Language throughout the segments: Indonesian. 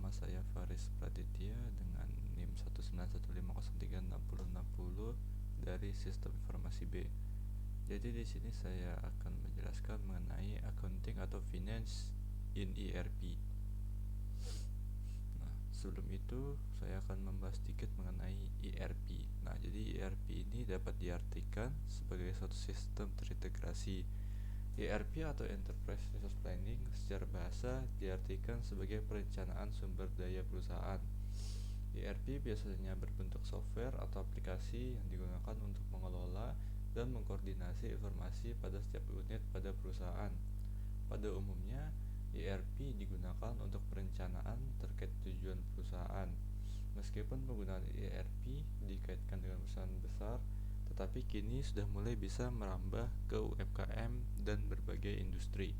nama saya Faris Praditya dengan NIM 191503660 dari Sistem Informasi B. Jadi di sini saya akan menjelaskan mengenai accounting atau finance in ERP. Nah, sebelum itu saya akan membahas sedikit mengenai ERP. Nah, jadi ERP ini dapat diartikan sebagai suatu sistem terintegrasi. ERP atau Enterprise Resource Planning secara bahasa diartikan sebagai perencanaan sumber daya perusahaan. ERP biasanya berbentuk software atau aplikasi yang digunakan untuk mengelola dan mengkoordinasi informasi pada setiap unit pada perusahaan. Pada umumnya, ERP digunakan untuk perencanaan terkait tujuan perusahaan. Meskipun penggunaan ERP dikaitkan dengan perusahaan besar, tetapi kini sudah mulai bisa merambah ke UMKM dan berbagai industri.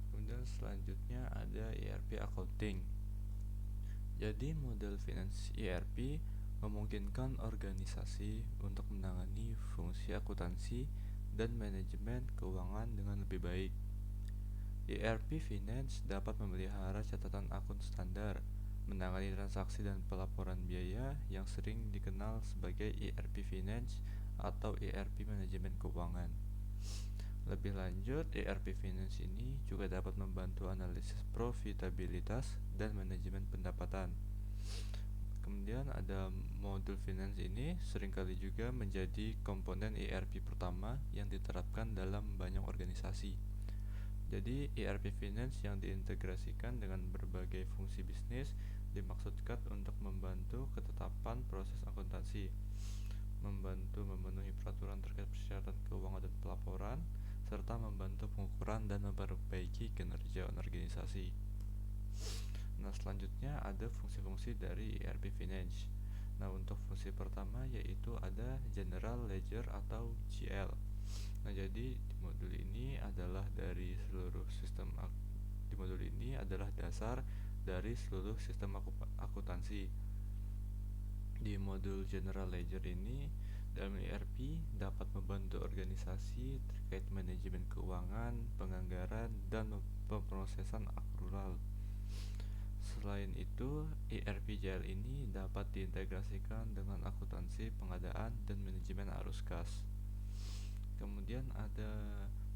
Kemudian selanjutnya ada ERP accounting. Jadi model finance ERP memungkinkan organisasi untuk menangani fungsi akuntansi dan manajemen keuangan dengan lebih baik. ERP Finance dapat memelihara catatan akun standar, menangani transaksi dan pelaporan biaya yang sering dikenal sebagai ERP Finance atau ERP Manajemen Keuangan. Lebih lanjut, ERP Finance ini juga dapat membantu analisis profitabilitas dan manajemen pendapatan. Kemudian ada modul finance ini seringkali juga menjadi komponen ERP pertama yang diterapkan dalam banyak organisasi. Jadi ERP Finance yang diintegrasikan dengan berbagai fungsi bisnis dimaksudkan untuk membantu ketetapan proses akuntansi, membantu memenuhi peraturan terkait persyaratan keuangan dan pelaporan, serta membantu pengukuran dan memperbaiki kinerja organisasi. Nah, selanjutnya ada fungsi-fungsi dari ERP Finance. Nah, untuk fungsi pertama yaitu ada General Ledger atau GL. Nah, jadi di modul ini adalah dasar dari seluruh sistem akuntansi. Di modul General Ledger ini dalam ERP dapat membantu organisasi terkait manajemen keuangan, penganggaran, dan pemrosesan akrual. Selain itu, ERP GL ini dapat diintegrasikan dengan akuntansi pengadaan dan manajemen arus kas. Kemudian ada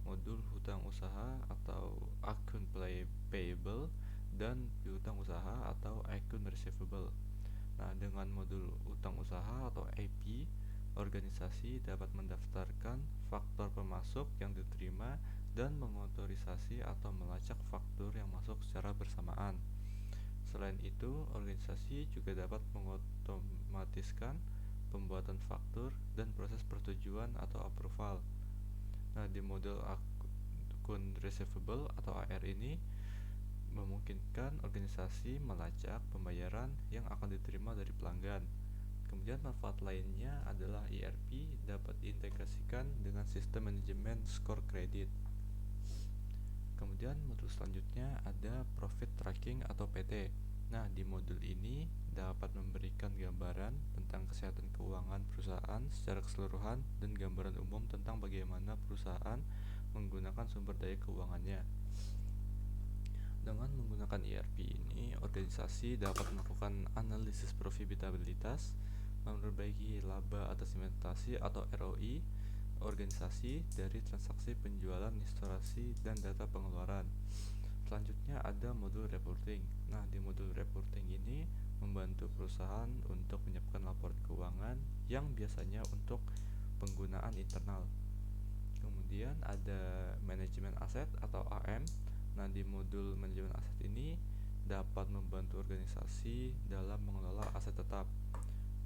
modul hutang usaha atau account payable dan piutang usaha atau account receivable. Nah, dengan modul utang usaha atau AP, organisasi dapat mendaftarkan faktur pemasok yang diterima dan mengotorisasi atau melacak faktur yang masuk secara bersamaan. Selain itu, organisasi juga dapat mengotomatiskan pembuatan faktur dan proses persetujuan atau approval. Nah, di model akun receivable atau AR ini memungkinkan organisasi melacak pembayaran yang akan diterima dari pelanggan. Kemudian manfaat lainnya adalah ERP dapat diintegrasikan dengan sistem manajemen skor kredit. Kemudian modul selanjutnya ada profit tracking atau PT. Nah, di modul ini dapat memberikan gambaran tentang kesehatan keuangan perusahaan secara keseluruhan dan gambaran umum tentang bagaimana perusahaan menggunakan sumber daya keuangannya. Dengan menggunakan ERP ini, organisasi dapat melakukan analisis profitabilitas, memperbaiki laba atas investasi atau ROI organisasi dari transaksi penjualan, restorasi, dan data pengeluaran. Selanjutnya ada modul reporting. Nah, di modul reporting ini membantu perusahaan untuk menyiapkan laporan keuangan yang biasanya untuk penggunaan internal. Kemudian ada manajemen aset atau AM. Nah, di modul manajemen aset ini dapat membantu organisasi dalam mengelola aset tetap.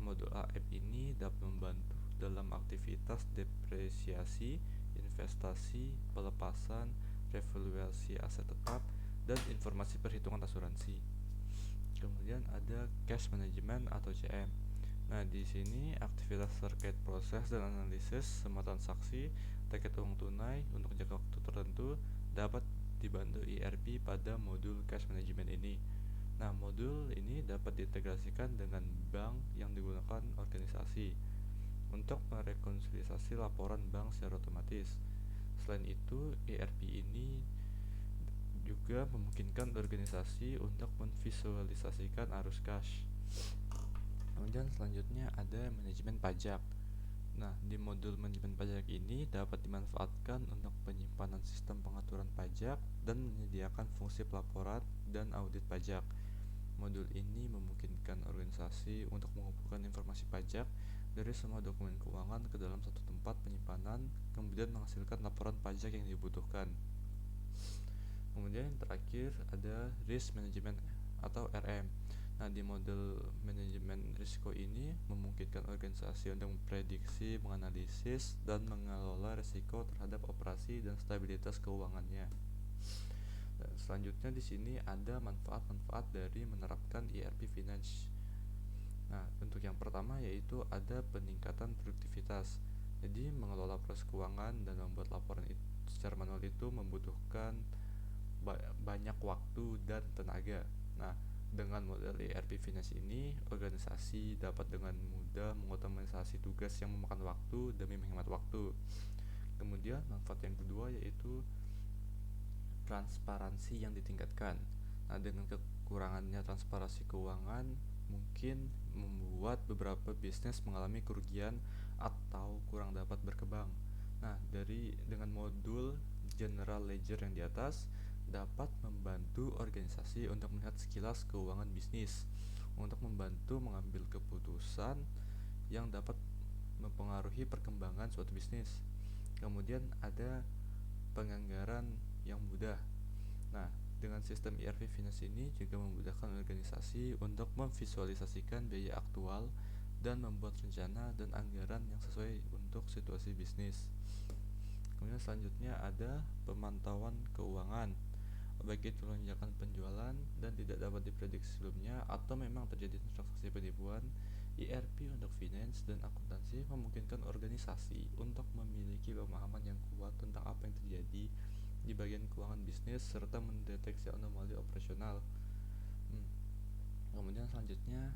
Modul AM ini dapat membantu dalam aktivitas depresiasi, investasi, pelepasan, revaluasi aset tetap, dan informasi perhitungan asuransi. Kemudian ada cash management atau CM. Nah, di sini aktivitas terkait proses dan analisis semua transaksi terkait uang tunai untuk jangka waktu tertentu dapat dibantu ERP pada modul cash management ini. Nah, modul ini dapat diintegrasikan dengan bank yang digunakan organisasi untuk merekonsiliasi laporan bank secara otomatis. Selain itu, ERP ini juga memungkinkan organisasi untuk memvisualisasikan arus cash. Kemudian selanjutnya ada manajemen pajak. Nah, di modul manajemen pajak ini dapat dimanfaatkan untuk penyimpanan sistem pengaturan pajak dan menyediakan fungsi pelaporan dan audit pajak. Modul ini memungkinkan organisasi untuk mengumpulkan informasi pajak dari semua dokumen keuangan ke dalam satu tempat penyimpanan, kemudian menghasilkan laporan pajak yang dibutuhkan. Kemudian yang terakhir ada risk management atau RM. Nah, di model manajemen risiko ini memungkinkan organisasi untuk memprediksi, menganalisis, dan mengelola risiko terhadap operasi dan stabilitas keuangannya. Dan selanjutnya di sini ada manfaat-manfaat dari menerapkan ERP Finance. Nah, untuk yang pertama yaitu ada peningkatan produktivitas. Jadi, mengelola proses keuangan dan membuat laporan itu secara manual itu membutuhkan banyak waktu dan tenaga. Nah, dengan model ERP Finance ini, organisasi dapat dengan mudah mengotomatisasi tugas yang memakan waktu demi menghemat waktu. Kemudian, manfaat yang kedua yaitu transparansi yang ditingkatkan. Nah, dengan kekurangannya transparansi keuangan, mungkin membuat beberapa bisnis mengalami kerugian atau kurang dapat berkembang. Nah, dengan modul General Ledger yang di atas dapat membantu organisasi untuk melihat sekilas keuangan bisnis, untuk membantu mengambil keputusan yang dapat mempengaruhi perkembangan suatu bisnis. Kemudian ada penganggaran yang mudah. Nah, dengan sistem ERP Finance ini juga memudahkan organisasi untuk memvisualisasikan biaya aktual dan membuat rencana dan anggaran yang sesuai untuk situasi bisnis. Kemudian selanjutnya ada pemantauan keuangan. Baik itu lonjakan penjualan dan tidak dapat diprediksi sebelumnya atau memang terjadi transaksi penipuan, ERP untuk finance dan akuntansi memungkinkan organisasi untuk memiliki pemahaman yang kuat tentang apa yang terjadi di bagian keuangan bisnis serta mendeteksi anomali operasional. Kemudian selanjutnya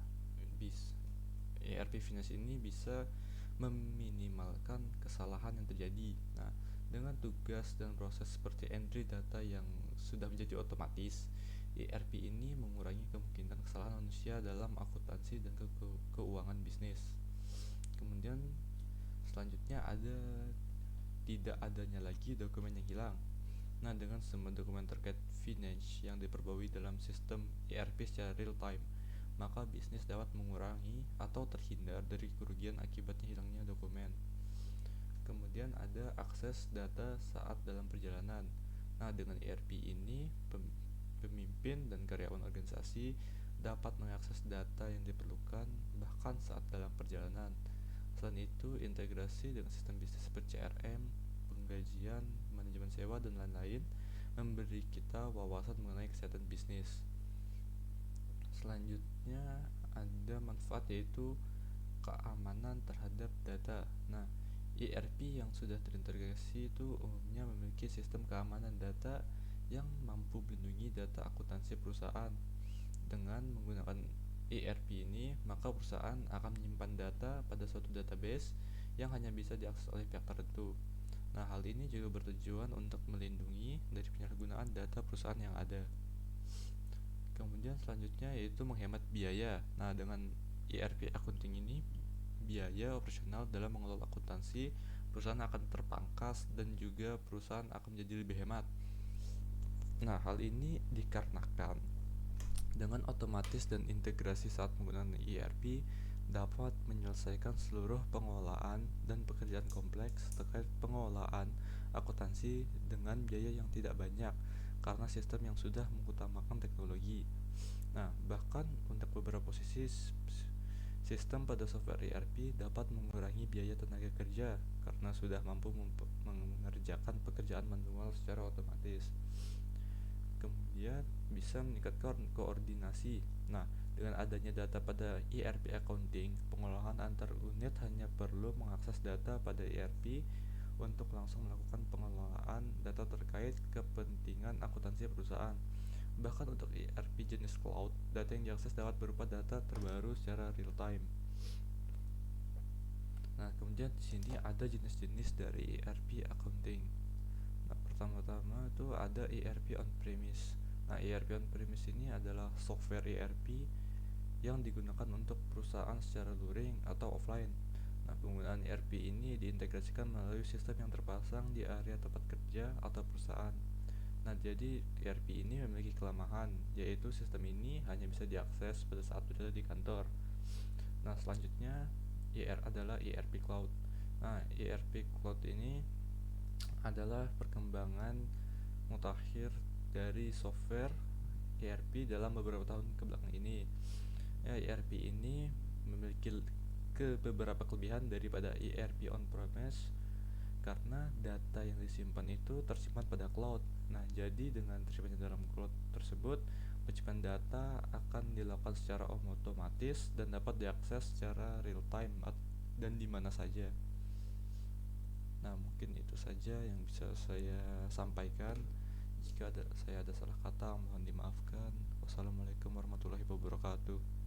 ERP Finance ini bisa meminimalkan kesalahan yang terjadi. Nah, dengan tugas dan proses seperti entry data yang sudah menjadi otomatis, ERP ini mengurangi kemungkinan kesalahan manusia dalam akuntansi dan keuangan bisnis. Kemudian selanjutnya ada tidak adanya lagi dokumen yang hilang. Nah, dengan semua dokumen terkait finance yang diperbarui dalam sistem ERP secara real time, maka bisnis dapat mengurangi atau terhindar dari kerugian akibatnya hilangnya dokumen. Kemudian ada akses data saat dalam perjalanan. Nah, dengan ERP ini pemimpin dan karyawan organisasi dapat mengakses data yang diperlukan bahkan saat dalam perjalanan. Selain itu, integrasi dengan sistem bisnis seperti CRM, penggajian, manajemen sewa, dan lain-lain memberi kita wawasan mengenai kesehatan bisnis. Selanjutnya ada manfaat yaitu keamanan terhadap data. Nah, ERP yang sudah terintegrasi itu umumnya memiliki sistem keamanan data yang mampu melindungi data akuntansi perusahaan. Dengan menggunakan ERP ini, maka perusahaan akan menyimpan data pada suatu database yang hanya bisa diakses oleh pihak tertentu. Nah, hal ini juga bertujuan untuk melindungi dari penyalahgunaan data perusahaan yang ada. Kemudian selanjutnya yaitu menghemat biaya. Nah, dengan ERP accounting ini, biaya operasional dalam mengelola akuntansi perusahaan akan terpangkas dan juga perusahaan akan menjadi lebih hemat. Nah, hal ini dikarenakan dengan otomatis dan integrasi saat menggunakan ERP dapat menyelesaikan seluruh pengelolaan dan pekerjaan kompleks terkait pengelolaan akuntansi dengan biaya yang tidak banyak karena sistem yang sudah mengutamakan teknologi. Nah, bahkan untuk beberapa posisi sistem pada software ERP dapat mengurangi biaya tenaga kerja karena sudah mampu mengerjakan pekerjaan manual secara otomatis. Kemudian bisa meningkatkan koordinasi. Nah, dengan adanya data pada ERP accounting, pengolahan antar unit hanya perlu mengakses data pada ERP untuk langsung melakukan pengelolaan data terkait kepentingan akuntansi perusahaan. Bahkan untuk ERP jenis cloud, data yang diakses dapat berupa data terbaru secara real time. Nah, kemudian di sini ada jenis-jenis dari ERP accounting. Nah, pertama tuh ada ERP on-premise. Nah, ERP on-premise ini adalah software ERP yang digunakan untuk perusahaan secara luring atau offline. Nah, penggunaan ERP ini diintegrasikan melalui sistem yang terpasang di area tempat kerja atau perusahaan. Nah, jadi ERP ini memiliki kelemahan, yaitu sistem ini hanya bisa diakses pada saat berada di kantor. Nah, selanjutnya adalah ERP Cloud. Nah, ERP Cloud ini adalah perkembangan mutakhir dari software ERP dalam beberapa tahun kebelakang ini. Ya, ERP ini memiliki beberapa kelebihan daripada ERP on-premise karena data yang disimpan itu tersimpan pada cloud. Nah, jadi dengan tersimpannya dalam cloud tersebut, penciptaan data akan dilakukan secara otomatis dan dapat diakses secara real time dan di mana saja. Nah, mungkin itu saja yang bisa saya sampaikan. Jika saya ada salah kata, mohon dimaafkan. Wassalamualaikum warahmatullahi wabarakatuh.